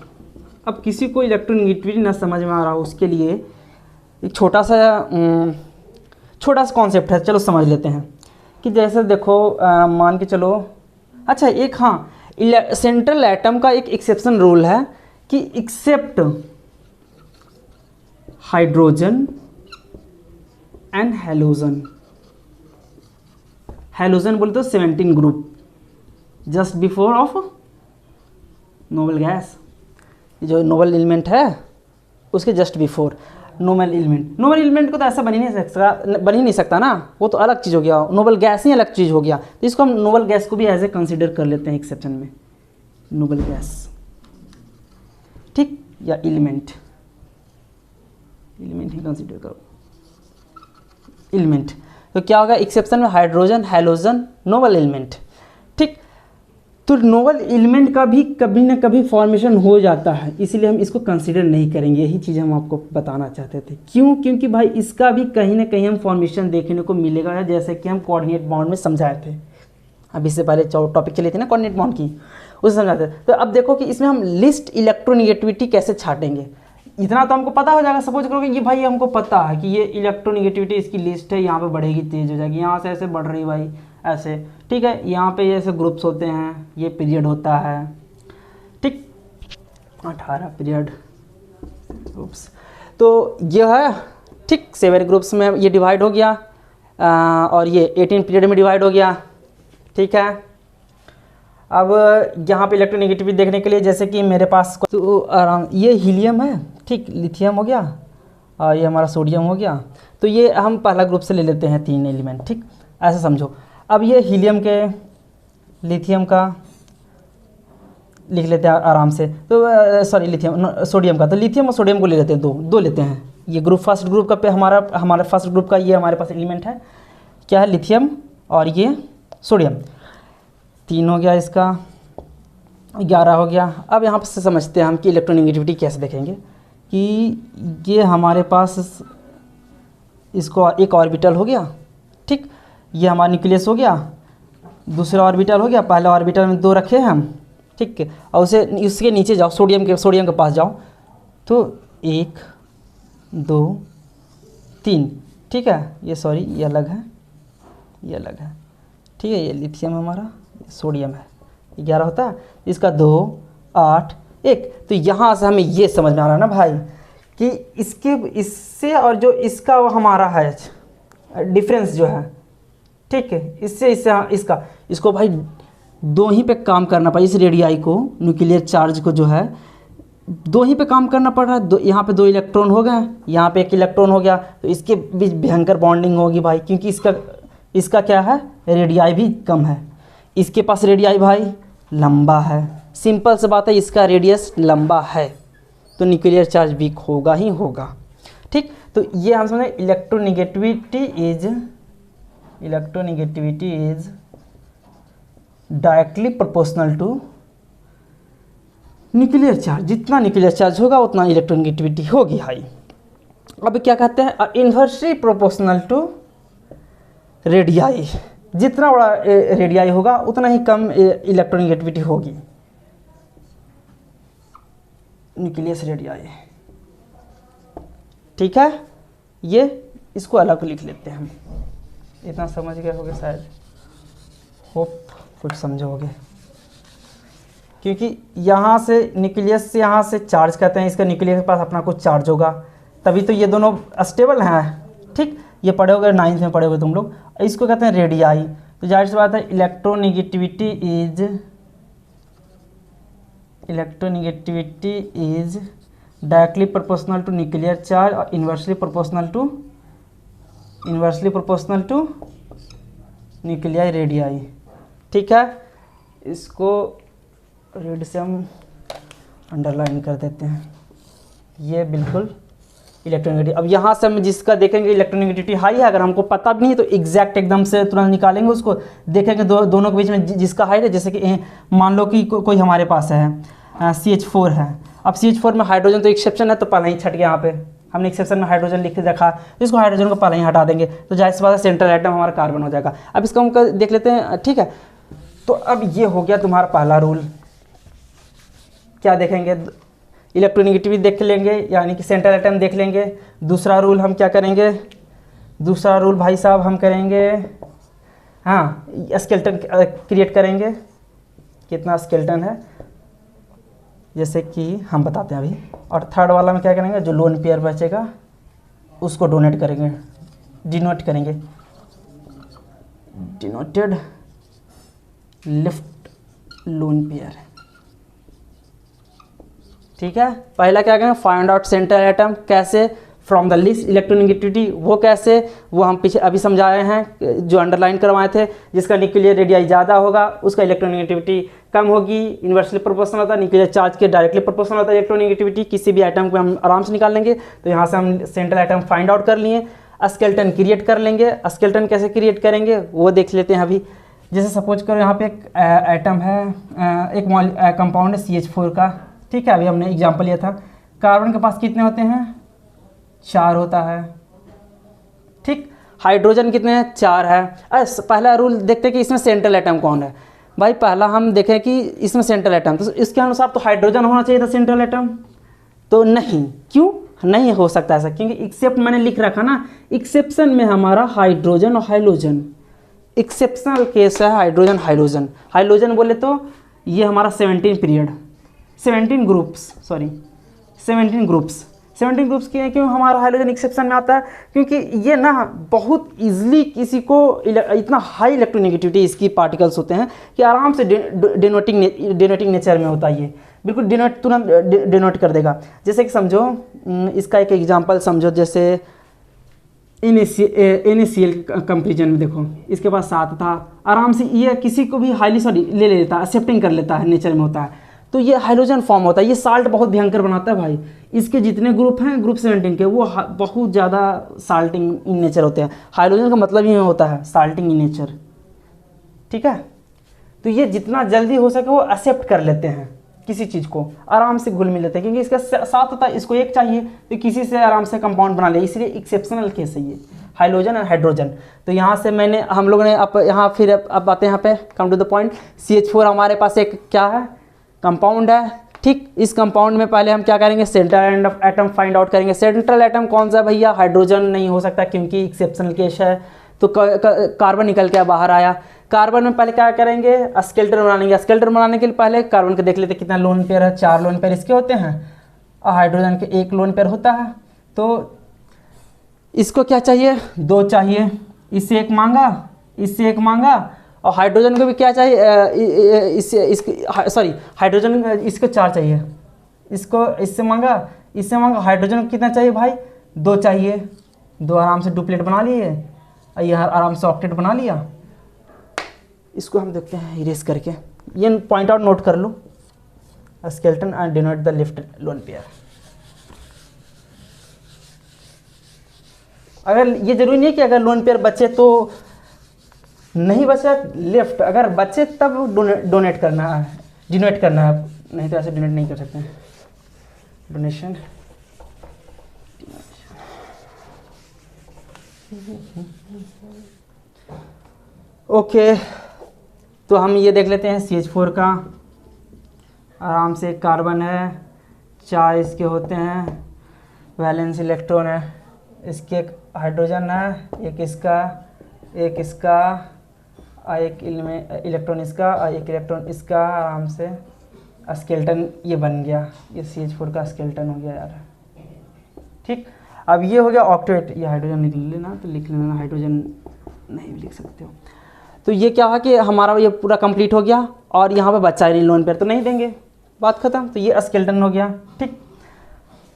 अब किसी को इलेक्ट्रोनेगेटिविटी ना समझ में आ रहा हो, उसके लिए एक छोटा सा कॉन्सेप्ट है, चलो समझ लेते हैं। कि जैसे देखो मान के चलो, अच्छा एक, हाँ, सेंट्रल एटम का एक एक्सेप्शन रूल है कि except hydrogen and halogen. Halogen बोलते हो 17 group just before of noble gas, जो नोबल एलिमेंट है उसके just before. Noble element. Noble element को तो ऐसा बन ही नहीं सकता ना, वो तो अलग चीज़ हो गया, नोबल गैस ही अलग चीज़ हो गया। तो इसको हम नोबल गैस को भी एज ए कंसिडर कर लेते हैं एक्सेप्शन में, नोबल गैस, ठीक, या एलिमेंट ही कंसिडर करो, एलिमेंट। तो क्या होगा एक्सेप्शन में, हाइड्रोजन, हैलोजन, नोबल एलिमेंट, ठीक। तो नोबल एलिमेंट का भी कभी ना कभी फॉर्मेशन हो जाता है, इसलिए हम इसको कंसीडर नहीं करेंगे। यही चीज़ हम आपको बताना चाहते थे। क्यों? क्योंकि भाई इसका भी कहीं ना कहीं हम फॉर्मेशन देखने को मिलेगा, जैसे कि हम कोऑर्डिनेट बॉन्ड में समझाए थे। अब इससे पहले टॉपिक चली थी ना कोऑर्डिनेट बॉन्ड की, उसे समझाते थे। तो अब देखो कि इसमें हम लिस्ट इलेक्ट्रोनिगेटिविटी कैसे छाटेंगे, इतना तो हमको पता हो जाएगा। सपोज करो कि ये भाई हमको पता है कि ये इलेक्ट्रोनिगेटिविटी इसकी लिस्ट है, यहाँ पे बढ़ेगी, तेज हो जाएगी, यहाँ से ऐसे बढ़ रही भाई ऐसे, ठीक है। यहाँ पे ऐसे ग्रुप्स होते हैं, ये पीरियड होता है, ठीक, 18 पीरियड ग्रुप्स। तो ये है, ठीक, 7 ग्रुप्स में ये डिवाइड हो गया, और ये 18 पीरियड में डिवाइड हो गया, ठीक है। अब यहाँ पे इलेक्ट्रोनिगेटिविटी देखने के लिए, जैसे कि मेरे पास तो ये हीलियम है, ठीक, लिथियम हो गया, और ये हमारा सोडियम हो गया। तो ये हम पहला ग्रुप से ले लेते हैं 3 एलिमेंट, ठीक, ऐसे समझो। अब ये हीलियम के, लिथियम का लिख लेते हैं आराम से। तो सॉरी, लिथियम, सोडियम का। तो लिथियम और सोडियम को ले लेते हैं, दो लेते हैं। ये ग्रुप, फर्स्ट ग्रुप का पे हमारा फर्स्ट ग्रुप का ये हमारे पास एलिमेंट है, क्या है, लिथियम और ये सोडियम। 3 हो गया, इसका 11 हो गया। अब यहाँ से समझते हैं हम कि इलेक्ट्रोनिगेटिविटी कैसे देखेंगे, कि ये हमारे पास इसको एक ऑर्बिटल हो गया, ठीक, ये हमारा न्यूक्लियस हो गया, दूसरा ऑर्बिटल हो गया, पहला ऑर्बिटल में 2 रखे हैं हम, ठीक है। और उसके नीचे जाओ, सोडियम के पास जाओ, तो 1 2 3, ठीक है। ये सॉरी, ये अलग है, ये अलग है, ठीक है। ये लिथियम हमारा, सोडियम है, 11 होता है, इसका 2 8 1। तो यहाँ से हमें ये समझ में आ रहा है ना भाई कि इससे और जो इसका वो हमारा है डिफरेंस जो है, ठीक है, इससे इसको भाई 2 ही पे काम करना पड़ा। इस रेडियाई को, न्यूक्लियर चार्ज को जो है 2 ही पे काम करना पड़ रहा है। यहाँ पे 2 इलेक्ट्रॉन हो गए, यहाँ पे 1 इलेक्ट्रॉन हो गया, तो इसके बीच भयंकर बॉन्डिंग होगी भाई, क्योंकि इसका क्या है, रेडियाई भी कम है, इसके पास रेडियाई भाई लंबा है। सिंपल सी बात है, इसका रेडियस लंबा है, तो न्यूक्लियर चार्ज वीक होगा ही होगा, ठीक। तो ये हम समझे electronegativity is directly proportional to nuclear charge. जितना न्यूक्लियर चार्ज होगा उतना इलेक्ट्रोनिगेटिविटी होगी हाई। अब क्या कहते हैं, इन्वर्सली प्रोपोर्शनल टू रेडियाई। जितना बड़ा रेडियाई होगा उतना ही कम इलेक्ट्रोनिगेटिविटी होगी, न्यूक्लियस रेडियाई, ठीक है। ये इसको अलग लिख लेते हैं हम। इतना समझ गए होगे शायद, होप कुछ समझोगे, क्योंकि यहाँ से न्यूक्लियस से यहाँ से चार्ज कहते हैं, इसका न्यूक्लियस के पास अपना कुछ चार्ज होगा, तभी तो ये दोनों स्टेबल हैं, ठीक। ये पढ़े होगे 9th में पढ़े होगे तुम लोग। इसको कहते हैं रेडियाई। तो जाहिर सी बात है electronegativity is directly proportional to nuclear charge और inversely proportional to nuclear radii, ठीक है। इसको रेड से हम अंडरलाइन कर देते हैं, ये बिल्कुल इलेक्ट्रोनिगेटिविटी। अब यहाँ से हम जिसका देखेंगे इलेक्ट्रोनिगेटिविटी हाई है, अगर हमको पता भी नहीं है तो एग्जैक्ट एकदम से तुरंत निकालेंगे उसको, देखेंगे दोनों के बीच में जिसका हाई है। जैसे कि मान लो कि कोई हमारे पास है CH4 है। अब CH4 में हाइड्रोजन तो एक्सेप्शन है, तो पहले ही छट गया, यहाँ पे हमने एक्सेप्शन में हाइड्रोजन लिख के रखा, तो इसको हाइड्रोजन को पहले ही हटा देंगे, तो जाहिर सी बात है सेंट्रल एटम हमारा कार्बन हो जाएगा। अब इसको हम देख लेते हैं, ठीक है। तो अब ये हो गया तुम्हारा पहला रूल। क्या देखेंगे, इलेक्ट्रोनिगेटिविटी देख लेंगे, यानी कि सेंट्रल एटम देख लेंगे। दूसरा रूल हम क्या करेंगे, दूसरा रूल भाई साहब हम करेंगे, हाँ, स्केलेटन क्रिएट करेंगे। कितना स्केलेटन है जैसे कि हम बताते हैं अभी। और थर्ड वाला में क्या करेंगे, जो लोन पेयर बचेगा उसको डोनेट करेंगे, डिनोट करेंगे, डिनोटेड लेफ्ट लोन पेयर, ठीक है। पहला क्या करेंगे, फाइंड आउट सेंट्रल एटम। कैसे फ्रॉम द लिस्ट इलेक्ट्रोनेगेटिविटी, वो कैसे, वो हम पीछे अभी समझाए हैं, जो अंडरलाइन करवाए थे। जिसका न्यूक्लियर रेडियाई ज़्यादा होगा उसका इलेक्ट्रोनेगेटिविटी कम होगी, इन्वर्सली प्रोपोर्शनल होता है, न्यूक्लियर चार्ज के डायरेक्टली प्रोपोर्शनल होता है इलेक्ट्रोनेगेटिविटी। किसी भी आइटम को हम आराम से निकाल लेंगे। तो यहाँ से हम सेंट्रल आइटम फाइंड आउट कर लिए, स्केलेटन क्रिएट कर लेंगे। स्केलेटन कैसे क्रिएट करेंगे वो देख लेते हैं अभी। जैसे सपोज करो यहाँ पे एक आइटम है, एक कंपाउंड है CH4 का, ठीक है। अभी हमने एग्जांपल लिया था, कार्बन के पास कितने होते हैं, 4 होता है, ठीक। हाइड्रोजन कितने हैं, 4 है। पहला रूल देखते हैं कि इसमें सेंट्रल एटम कौन है। भाई पहला हम देखें कि इसमें सेंट्रल एटम, तो इसके अनुसार तो हाइड्रोजन होना चाहिए था सेंट्रल एटम, तो नहीं, क्यों नहीं हो सकता ऐसा, क्योंकि एक्सेप्ट मैंने लिख रखा ना, एक्सेप्शन में हमारा हाइड्रोजन और हाइड्रोजन, एक्सेप्शनल केस है हाइड्रोजन हाइड्रोजन। हाइड्रोजन बोले तो ये हमारा 17 period, 17 groups, sorry 17 groups, 17 groups के क्यों हमारा हाइड्रोजन एक्सेप्शन में आता है, क्योंकि ये ना बहुत इजीली किसी को इतना हाई इलेक्ट्रोनेगेटिविटी इसकी पार्टिकल्स होते हैं कि आराम से डिनोटिंग नेचर में होता है। ये बिल्कुल तुरंत डिनोट कर देगा। जैसे कि समझो, इसका एक एग्जांपल समझो, जैसे NaCl कंपेरिजन में देखो, इसके पास 7 था, आराम से ये किसी को भी हाईली ले लेता है, एक्सेप्टिंग कर लेता है, नेचर में होता है, तो ये हाइड्रोजन फॉर्म होता है। ये साल्ट बहुत भयंकर बनाता है भाई। इसके जितने ग्रुप हैं ग्रुप 17 के, वो बहुत ज़्यादा साल्टिंग इन नेचर होते हैं। हाइड्रोजन का मतलब ही होता है साल्टिंग इन नेचर, ठीक है। तो ये जितना जल्दी हो सके वो एक्सेप्ट कर लेते हैं, किसी चीज़ को आराम से घुल मिल लेते हैं, क्योंकि इसका 7 होता है, इसको 1 चाहिए, तो किसी से आराम से कंपाउंड बना ले, इसलिए एक्सेप्शनल केस है ये हाइड्रोजन और हाइड्रोजन। तो यहाँ से हम लोगों ने अब यहाँ फिर अब आते हैं यहाँ पे, come to the point. CH4 हमारे पास एक क्या है, कंपाउंड है, ठीक। इस कंपाउंड में पहले हम क्या करेंगे, सेंट्रल एटम फाइंड आउट करेंगे। सेंट्रल एटम कौन सा भैया, हाइड्रोजन नहीं हो सकता क्योंकि एक्सेप्शनल केस है, तो कार्बन निकल के बाहर आया। कार्बन में पहले क्या करेंगे, स्केलेटन बना लेंगे। स्केलेटन बनाने के लिए पहले कार्बन को देख लेते कितना लोन पेयर है, 4 लोन पेयर इसके होते हैं, और हाइड्रोजन के 1 लोन पेयर होता है। तो इसको क्या चाहिए, 2 चाहिए, इससे 1 मांगा, इससे 1 मांगा, और हाइड्रोजन को भी क्या चाहिए, हाइड्रोजन इसको 4 चाहिए, इसको इससे मांगा, इससे मांगा। हाइड्रोजन को कितना चाहिए भाई, 2 चाहिए, 2 आराम से डुप्लेट बना लिए, और ये आराम से ऑक्टेट बना लिया। इसको हम देखते हैं इरेज करके, ये पॉइंट आउट नोट कर लो, skeleton and denote the left lone pair. अगर ये जरूरी नहीं है कि अगर लोन पेयर बचे तो नहीं बचा लेफ्ट, अगर बचे तब डोनेट करना है, डिनोट करना है, नहीं तो ऐसे डोनेट नहीं कर सकते हैं। डोनेशन ओके, तो हम ये देख लेते हैं CH4 का, आराम से कार्बन है, 4 इसके होते हैं, वैलेंस इलेक्ट्रॉन है, इसके एक हाइड्रोजन है, एक इसका, एक इसका, और एक इलेक्ट्रॉन इसका, और एक इलेक्ट्रॉन इसका। आराम से स्केलेटन ये बन गया, ये CH4 का स्केलेटन हो गया यार, ठीक। अब ये हो गया ऑक्टेट, ये हाइड्रोजन निकल लेना, तो लिख लेना, हाइड्रोजन नहीं भी लिख सकते हो। तो ये क्या हुआ कि हमारा ये पूरा कंप्लीट हो गया, और यहाँ पे बच्चा ही लोन पेयर तो नहीं देंगे, बात खत्म। तो ये स्केलेटन हो गया, ठीक।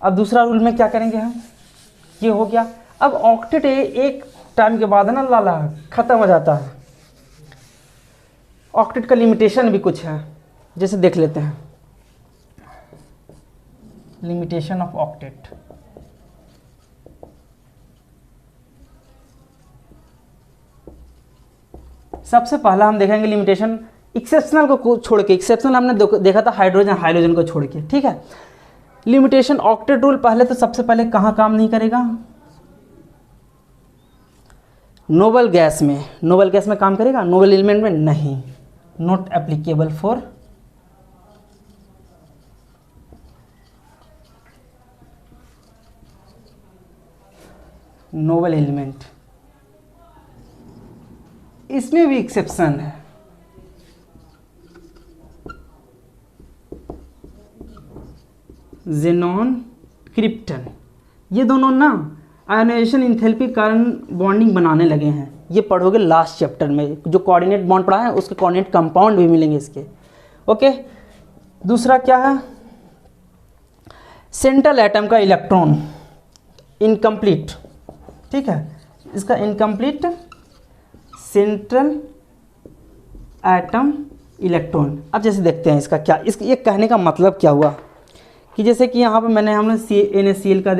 अब दूसरा रूल में क्या करेंगे हम, ये हो गया। अब ऑक्टेट एक टाइम के बाद ना लाला ख़त्म हो जाता है। ऑक्टेट का लिमिटेशन भी कुछ है, जैसे देख लेते हैं, लिमिटेशन ऑफ ऑक्टेट। सबसे पहला हम देखेंगे लिमिटेशन एक्सेप्शनल को छोड़ के, एक्सेप्शनल हमने देखा था हाइड्रोजन को छोड़ के, ठीक है। लिमिटेशन ऑक्टेट रूल पहले तो सबसे पहले कहाँ काम नहीं करेगा, नोबल गैस में। नोबल गैस में काम करेगा, नोबल एलिमेंट में नहीं, not applicable for noble element. इसमें भी एक्सेप्शन है, जेनॉन, क्रिप्टन, ये दोनों ना आयोनाइजेशन इंथैल्पी कारण बॉन्डिंग बनाने लगे हैं। ये पढ़ोगे लास्ट चैप्टर में, जो कोऑर्डिनेट बॉन्ड पढ़ा है उसके कोऑर्डिनेट कंपाउंड भी मिलेंगे इसके, ओके। दूसरा क्या है, सेंट्रल एटम का इलेक्ट्रॉन, इनकम्प्लीट, ठीक है, इसका इनकम्प्लीट सेंट्रल एटम इलेक्ट्रॉन। अब जैसे देखते हैं इसका क्या, इस ये कहने का मतलब क्या हुआ कि जैसे कि यहाँ पे मैंने हमने NaCl का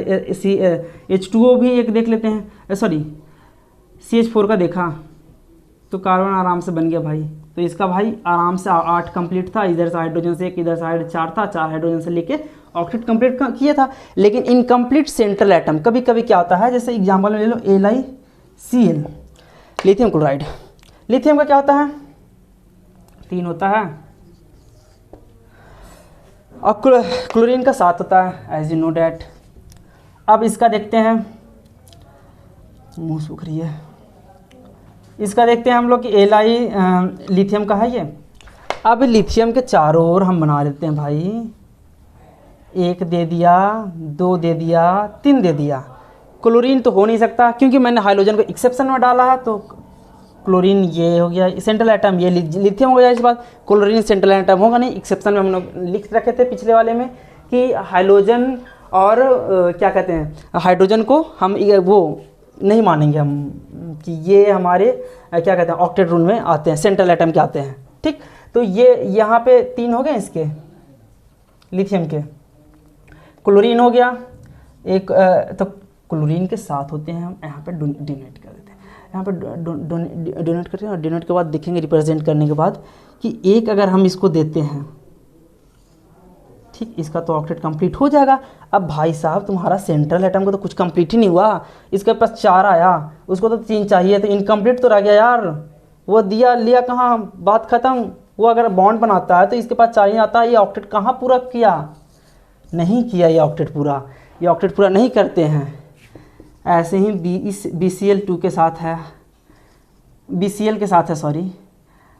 H2O भी एक देख लेते हैं, सॉरी CH4 का देखा, तो कार्बन आराम से बन गया भाई। तो इसका भाई आराम से 8 कंप्लीट था, इधर से हाइड्रोजन से 1, इधर से हाइड्रोजन 4 था, 4 हाइड्रोजन से लेके ऑक्टेट कंप्लीट किया था। लेकिन इनकम्प्लीट सेंट्रल एटम कभी कभी क्या होता है, जैसे एग्जांपल में ले लो LiCl, लिथियम क्लोराइड। लिथियम का क्या होता है, 3 होता है, और क्लोरीन का 7 होता है, एज यू नो डैट। अब इसका देखते हैं, मुँह सूख रही है, इसका देखते हैं हम लोग कि Li लिथियम का है ये। अब लिथियम के चारों ओर हम बना लेते हैं भाई, 1 दे दिया, 2 दे दिया, 3 दे दिया। क्लोरीन तो हो नहीं सकता क्योंकि मैंने हाइड्रोजन को एक्सेप्शन में डाला है, तो क्लोरीन ये हो गया सेंट्रल एटम, ये लिथियम हो गया। इस बात क्लोरीन सेंट्रल एटम होगा नहीं, एक्सेप्शन में हम लोग लिख रखे थे पिछले वाले में कि हाइड्रोजन और क्या कहते हैं, हाइड्रोजन को हम वो नहीं मानेंगे हम कि ये हमारे क्या कहते हैं ऑक्टेट रूल में आते हैं, सेंट्रल एटम के आते हैं, ठीक। तो ये यहाँ पे 3 हो गए इसके लिथियम के, क्लोरीन हो गया एक, तो क्लोरीन के 7 होते हैं, हम यहाँ पे डोनेट कर देते हैं, यहाँ पे डोनेट करते हैं, और डोनेट के बाद देखेंगे रिप्रेजेंट करने के बाद कि एक अगर हम इसको देते हैं, ठीक, इसका तो ऑक्टेट कंप्लीट हो जाएगा। अब भाई साहब तुम्हारा सेंट्रल एटम का तो कुछ कंप्लीट ही नहीं हुआ, इसके पास 4 आया, उसको तो 3 चाहिए, तो इनकम्प्लीट तो रह गया यार, वो दिया लिया कहाँ, बात ख़त्म। वो अगर बॉन्ड बनाता है तो इसके पास 4 ही आता है, ये ऑक्टेट कहाँ पूरा किया, नहीं किया ये ऑक्टेट पूरा, ये ऑक्टेट पूरा नहीं करते हैं। ऐसे ही BCl2 के साथ है, BCl के साथ है, सॉरी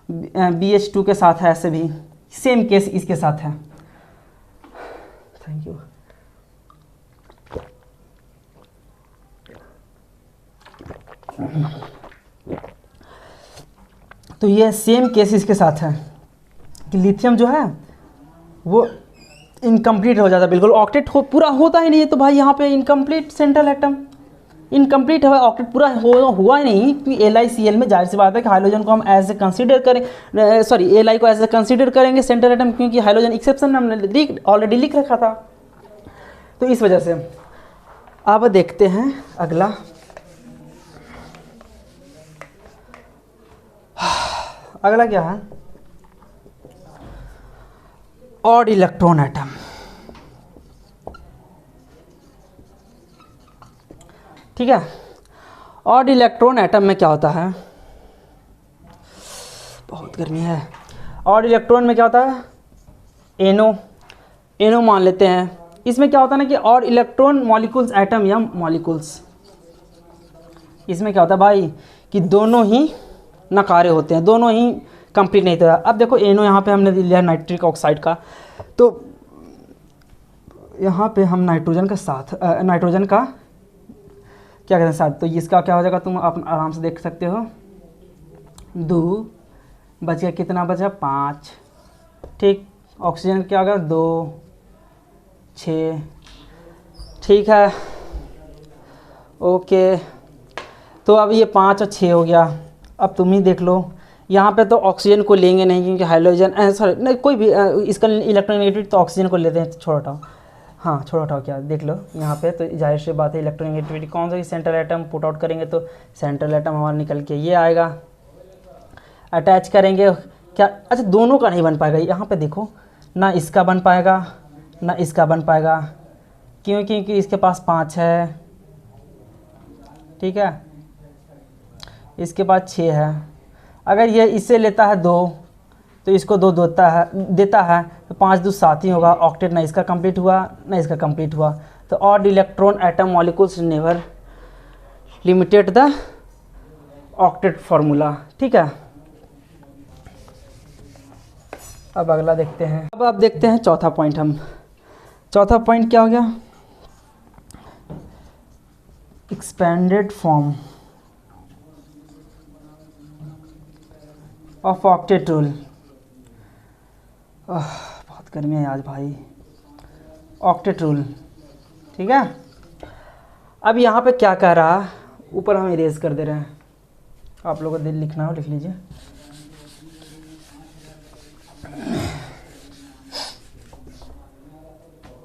BH2 के साथ है, ऐसे भी सेम केस इसके साथ है। Thank you. तो ये सेम केस इसके साथ है कि लिथियम जो है वो इनकम्प्लीट हो जाता है, बिल्कुल ऑक्टेट हो पूरा होता ही नहीं है। तो भाई यहाँ पे इनकम्प्लीट सेंट्रल एटम, इनकम्प्लीट है, ऑक्टेट पूरा हुआ ही नहीं, क्योंकि LiCl में जाहिर सी बात है कि हाइड्रोजन को हम एज ए कंसीडर करें, सॉरी Li को एज ए कंसीडर करेंगे सेंट्रल एटम, क्योंकि हाइड्रोजन एक्सेप्शन में हमने ऑलरेडी लिख रखा था, तो इस वजह से। अब देखते हैं अगला, अगला क्या है, ऑड इलेक्ट्रॉन एटम। ठीक है, ऑड इलेक्ट्रॉन एटम में क्या होता है, बहुत गर्मी है। ऑड इलेक्ट्रॉन में क्या होता है, एनो मान लेते हैं। इसमें क्या होता है ना कि ऑड इलेक्ट्रॉन मॉलिक्यूल्स एटम या मॉलिक्यूल्स, इसमें क्या होता है भाई कि दोनों ही नकारे होते हैं, दोनों ही कंप्लीट नहीं होता। अब देखो एनो यहाँ पे हमने लिया नाइट्रिक ऑक्साइड का, तो यहाँ पे हम नाइट्रोजन का साथ, नाइट्रोजन का क्या कहते हैं साथ, तो इसका क्या हो जाएगा, तुम आप आराम से देख सकते हो, 2 बच गया, कितना बचा 5, ठीक। ऑक्सीजन क्या होगा 2, 6, ठीक है, ओके। तो अब ये 5 और 6 हो गया। अब तुम ही देख लो, यहाँ पे तो ऑक्सीजन को लेंगे नहीं क्योंकि हाइड्रोजन, सॉरी नहीं कोई भी इसका इलेक्ट्रोनेगेटिविटी, तो ऑक्सीजन को लेते हैं, छोड़ हटाओ, हाँ छोड़ हटाओ, क्या देख लो यहाँ पे, तो जाहिर सी बात है इलेक्ट्रोनेगेटिविटी कौन सा, सेंट्रल एटम पुट आउट करेंगे तो सेंट्रल एटम हमारा निकल के ये आएगा, अटैच करेंगे क्या, अच्छा दोनों का नहीं बन पाएगा, यहाँ पे देखो ना इसका बन पाएगा ना इसका बन पाएगा, क्यों, क्योंकि इसके पास 5 है, ठीक है, इसके पास 6 है। अगर ये इससे लेता है 2 तो इसको 2 देता है तो 5 2 7 ही होगा, ऑक्टेट ना इसका कंप्लीट हुआ ना इसका कंप्लीट हुआ। तो odd electron atom molecules never limited the octet formula, ठीक है। अब अगला देखते हैं, अब देखते हैं चौथा पॉइंट। हम चौथा पॉइंट क्या हो गया, expanded form of octet rule. बहुत गर्मी है आज भाई। ऑक्टेट रूल, ठीक है। अब यहाँ पे क्या कह रहा है, ऊपर हम इरेज कर दे रहे हैं, आप लोगों को दिल लिखना हो लिख लीजिए।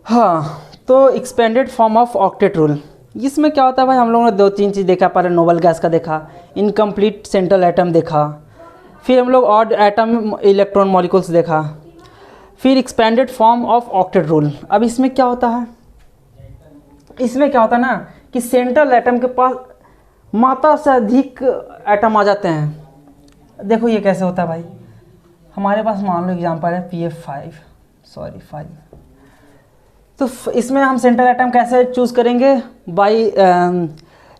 हाँ, तो expanded form of octet rule, इसमें क्या होता है भाई, हम लोगों ने 2-3 चीज़ देखा। पहले नोबल गैस का देखा, इनकम्प्लीट सेंट्रल एटम देखा, फिर हम लोग ऑड एटम इलेक्ट्रॉन मॉलिक्यूल्स देखा, फिर expanded form of octet rule. अब इसमें क्या होता है, इसमें क्या होता है ना कि सेंट्रल एटम के पास मात्रा से अधिक एटम आ जाते हैं। देखो ये कैसे होता है भाई, हमारे पास मान लो एग्जांपल है PF5 तो इसमें हम सेंट्रल एटम कैसे चूज करेंगे, बाई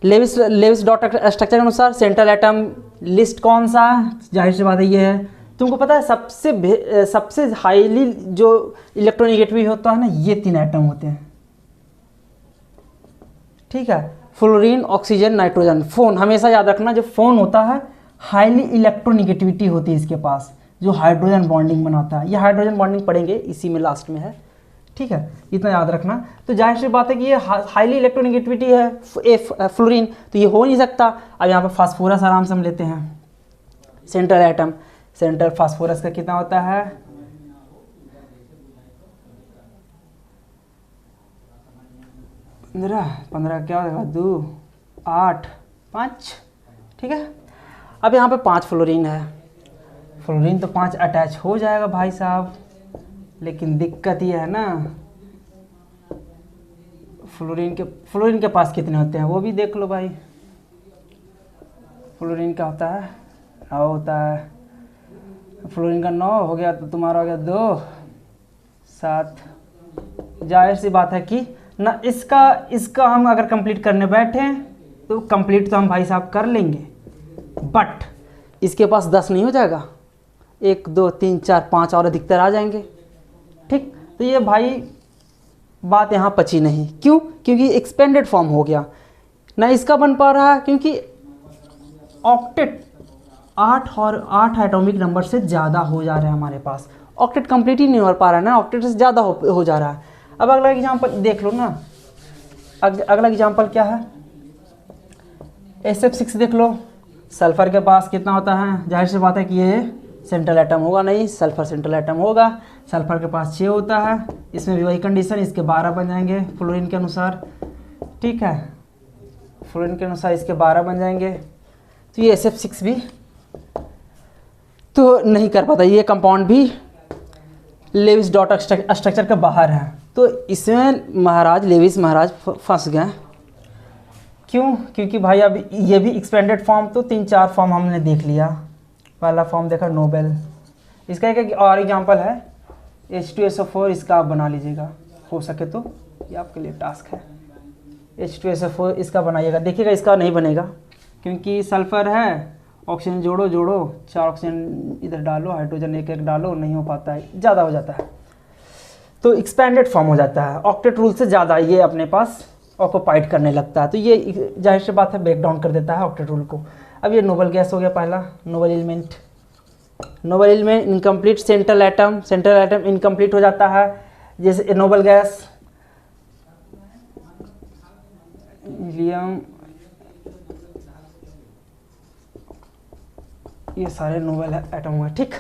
लेविस डॉट स्ट्रक्चर के अनुसार सेंट्रल एटम लिस्ट कौन सा है, जाहिर सी बात है ये है। तुमको पता है सबसे हाईली जो इलेक्ट्रोनेगेटिव होता है ना, ये 3 एटम होते हैं, ठीक है, फ्लोरीन, ऑक्सीजन, नाइट्रोजन। फोन हमेशा याद रखना, जो फोन होता है हाईली इलेक्ट्रोनेगेटिविटी होती है इसके पास, जो हाइड्रोजन बॉन्डिंग बनाता है। ये हाइड्रोजन बॉन्डिंग पढ़ेंगे इसी में लास्ट में है, ठीक है, इतना याद रखना। तो जाहिर सी बात है कि ये हाईली इलेक्ट्रोनेगेटिविटी है फ्लोरीन, तो ये हो नहीं सकता। अब यहाँ पर फास्फोरस आराम से हम लेते हैं, सेंट्रल एटम, सेंट्रल फास्फोरस का कितना होता है 15 क्या होगा 2 8 5, ठीक है। अब यहाँ पे 5 फ्लोरीन है, फ्लोरीन तो 5 अटैच हो जाएगा भाई साहब, लेकिन दिक्कत ये है ना फ्लोरीन के पास कितने होते हैं वो भी देख लो भाई। फ्लोरीन का होता है 9 होता है, फ्लोरीन का 9 हो गया तो तुम्हारा हो गया 2 7। जाहिर सी बात है कि ना इसका हम अगर कंप्लीट करने बैठे तो कंप्लीट तो हम भाई साहब कर लेंगे, बट इसके पास 10 नहीं हो जाएगा, 1 2 3 4 5 और अधिकतर आ जाएंगे, ठीक। तो ये भाई बात यहाँ पची नहीं, क्यों, क्योंकि एक्सपेंडेड फॉर्म हो गया ना, इसका बन पा रहा है क्योंकि ऑक्टेट 8 एटॉमिक नंबर से ज़्यादा हो जा रहा है हमारे पास, ऑक्टेट कंप्लीट ही नहीं हो पा रहा है ना, ऑक्टेट से ज़्यादा हो जा रहा है। अब अगला एग्जांपल देख लो ना, अगला एग्जांपल क्या है, SF6 देख लो, सल्फर के पास कितना होता है, जाहिर सी बात है कि ये सेंट्रल एटम होगा नहीं, सल्फर सेंट्रल एटम होगा, सल्फर के पास 6 होता है, इसमें भी वही कंडीशन, इसके 12 बन जाएंगे फ्लोरीन के अनुसार, ठीक है, फ्लोरीन के अनुसार इसके 12 बन जाएंगे। तो ये SF6 भी तो नहीं कर पाता, ये कंपाउंड भी लेविस डॉट स्ट्रक्चर के बाहर है, तो इसमें लेविस महाराज फंस गए। क्यों, क्योंकि भाई अब ये भी एक्सपेंडेड फॉर्म, तो 3-4 फॉर्म हमने देख लिया। पहला फॉर्म देखा नोबेल, इसका एक और एग्जांपल है H2SO4, इसका आप बना लीजिएगा हो सके तो, ये आपके लिए टास्क है। H2SO4 इसका बनाइएगा, देखिएगा इसका नहीं बनेगा क्योंकि सल्फर है, ऑक्सीजन जोड़ो 4 ऑक्सीजन इधर डालो, हाइड्रोजन 1 डालो, नहीं हो पाता है, ज़्यादा हो जाता है, तो एक्सपेंडेड फॉर्म हो जाता है, ऑक्टेट रूल से ज़्यादा ये अपने पास ऑक्यूपाइड करने लगता है, तो ये जाहिर सी बात है ब्रेक डाउन कर देता है ऑक्टेट रूल को। अब ये नोबल गैस हो गया पहला, noble element incomplete central atom incomplete हो जाता है, जैसे नोबल गैस हीलियम, ये सारे नोबल एटम हुआ, ठीक।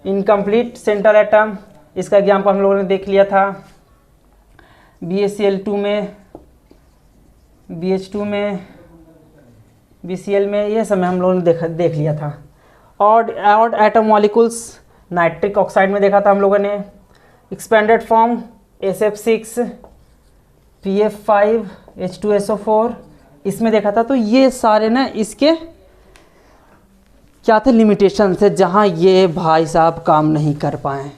इनकम्प्लीट सेंट्रल एटम, इसका एग्जाम्पल हम लोगों ने देख लिया था, BaCl2 में, BH2 में, BCl में, ये सब में हम लोगों ने देख लिया था। Odd atom molecules nitric oxide में देखा था हम लोगों ने। Expanded form SF6, PF5, H2SO4 इसमें देखा था। तो ये सारे ना इसके क्या थे लिमिटेशन थे, जहाँ ये भाई साहब काम नहीं कर पाए।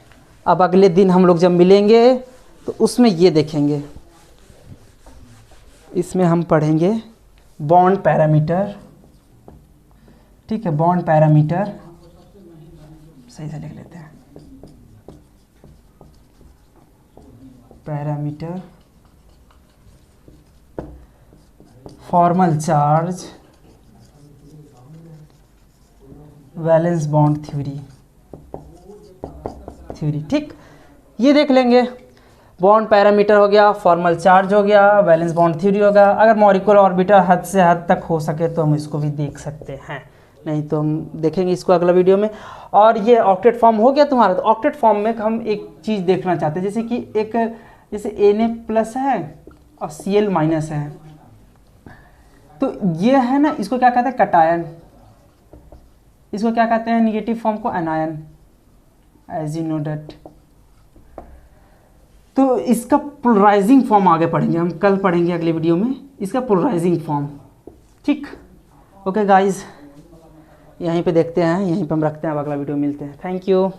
अब अगले दिन हम लोग जब मिलेंगे तो उसमें ये देखेंगे, इसमें हम पढ़ेंगे बॉन्ड पैरामीटर, ठीक है, बॉन्ड पैरामीटर सही से लिख लेते हैं, parameter, formal charge, valence bond theory, ठीक, ये देख लेंगे। बॉन्ड पैरामीटर हो गया, फॉर्मल चार्ज हो गया, वैलेंस बॉन्ड थ्योरी हो गया। अगर मॉलिक्यूलर ऑर्बिटल हद से हद तक हो सके तो हम इसको भी देख सकते हैं, नहीं तो हम देखेंगे इसको अगला वीडियो में। और ये ऑक्टेट फॉर्म हो गया तुम्हारा। तो ऑक्टेट फॉर्म में हम एक चीज़ देखना चाहते हैं, जैसे कि एक जैसे Na+ है और Cl- है, तो ये है ना, इसको क्या कहते हैं, कटायन। इसको क्या कहते हैं, निगेटिव फॉर्म को anion, as you know that. तो इसका पोलराइजिंग फॉर्म आगे पढ़ेंगे हम, कल पढ़ेंगे अगले वीडियो में इसका पोलराइजिंग फॉर्म। ठीक, ओके गाइस, यहीं पे देखते हैं, यहीं पे हम रखते हैं, अब अगला वीडियो मिलते हैं। Thank you.